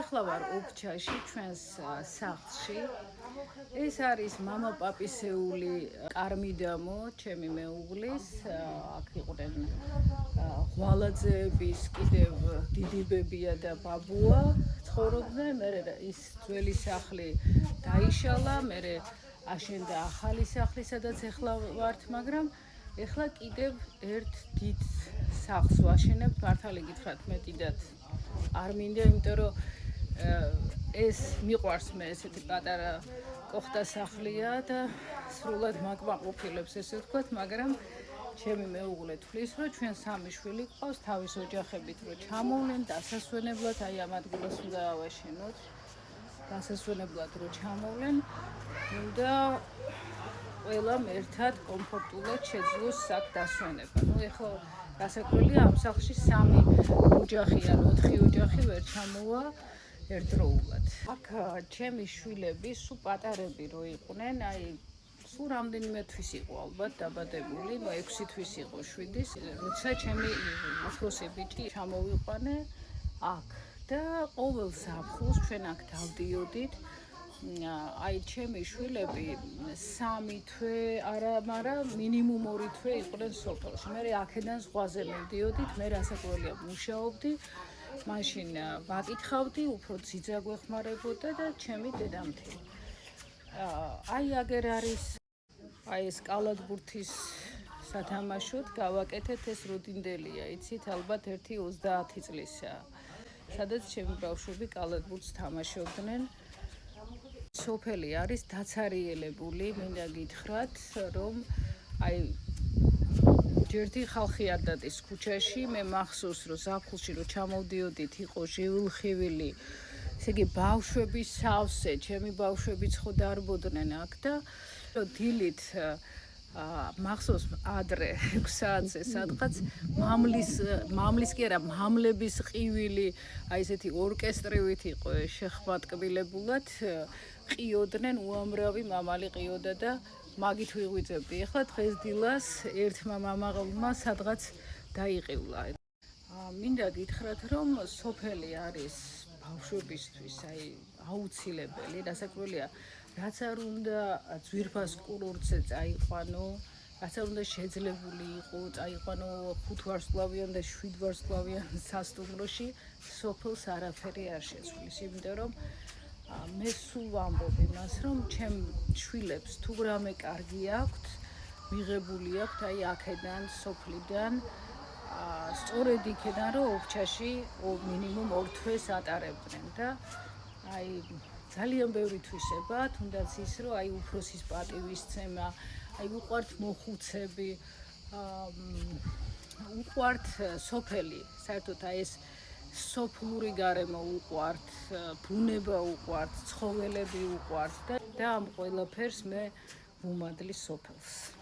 ახლა ვარ ოფჩაში ჩვენს სახლში. ეს არის მამა პაპისეული კარმიდამო, ჩემი მეუღლის, აქ იყვნენ ღვალაძეების კიდევ დიდიბებია და ბაბუა ცხოვრობდნენ, მერე ის ძველი სახლი დაიშალა, მერე აშენდა ახალი სახლი, სადაც ეხლა ვართ, მაგრამ ეხლა კიდევ ერთ დიდ სახლს ვაშენებთ, მართალი გითხრათ, მეტიდად არ მინდა, იმიტომ რომ ეს მიყვარს მე ესეთი პატარა კოხტა სახლია და სრულად მაკმაყოფილებს ესე ვთქვათ, მაგრამ ჩემი მეუღლე თვლის, რომ ჩვენ სამი შვილი გვყავს, თავის ოჯახებით რომ ჩამოვლენ, დასასვენებლად, აი ამ ადგილას უნდა ავაშენოთ, დასასვენებლად რომ ჩამოვლენ, უნდა ყველამ ერთად კომფორტულად შეძლოს აქ დასვენება. ეხლა გასაკვირია, ამ სახლში 3 ოჯახი ან 4 ოჯახი ვერ ჩამოვა ერთდროულად. აქ ჩემი შვილები სულ პატარები რო იყვნენ, აი სულ რამდენიმე თვის იყო ალბათ დაბადებული, 6 თვის იყო 7-ის, როცა ჩემი უფროსი ბიჭი ჩამოვიყვანე აქ და ყოველ ზაფხულს ჩვენ აქ დავდიოდით. აი ჩემი შვილები 3 თვე არა, მაგრამ მინიმუმ 2 თვე იყვნენ სოფელში. მე აქედან ზღვაზე მივდიოდით, მე რასაკვირველია მუშაობდი, მაშინ ვაკითხავდი, უფრო ძიძა გვეხმარებოდა და ჩემი დედამთი. აი აგერ არის აი ეს კალათბურთის სათამაშოდ გავაკეთეთ, ეს როდინდელია, იცით, ალბათ 1-30 წლისაა, სადაც ჩემი ბავშვები კალათბურთს თამაშობდნენ. სოფელი არის დაცარიელებული, მინდა გითხრათ, რომ აი ჯერთი ხალხი არ დადის ქუჩაში, მე მახსოვს, რომ ზაფხულში რომ ჩამოვდიოდით, იყო ჟივილხივილი, ესე იგი ბავშვები სავსე, ჩემი ბავშვებიც ხო დარბოდნენ აქ და დილით მახსოვს ადრე 6 საათზე სადღაც მამლის კი არა, მამლების ყივილი, აი ესეთი ორკესტრივით იყო შეხმატკბილებულად ყიოდნენ, უამრავი მამალი ყიოდა და მაგით ვიღვიძებდი. ეხლა დღეს დილას ერთმა მამალმა სადღაც დაიყივლა. მინდა გითხრათ, რომ სოფელი არის ბავშვებისთვის აი აუცილებელი, რასაკვირველია, რაც არ უნდა ძვირფას კურორტზე წაიყვანო, რაც არ უნდა შეძლებული იყო წაიყვანო 5 ვარსკვლავიან და 7 ვარსკვლავიან სასტუმროში, სოფელს არაფერი არ შეცვლის, იმიტომ რომ მე სულ ვამბობ იმას, რომ ჩემ შვილებს თუ რამე კარგი აქვთ, მიღებული აქვთ აი აქედან, სოფლიდან, სწორედ იქედან, რომ ოფჩაში მინიმუმ 2 თვეს ატარებდნენ და აი ძალიან ბევრი თვისება, თუნდაც ის, რომ აი უფროსის პატივისცემა, აი უყვართ მოხუცები, უყვართ სოფელი, საერთოდ აი ეს სოფლური გარემო უყვართ, ბუნება უყვართ, ცხოველები უყვართ და ამ ყველაფერს მე ვუმადლი სოფელს.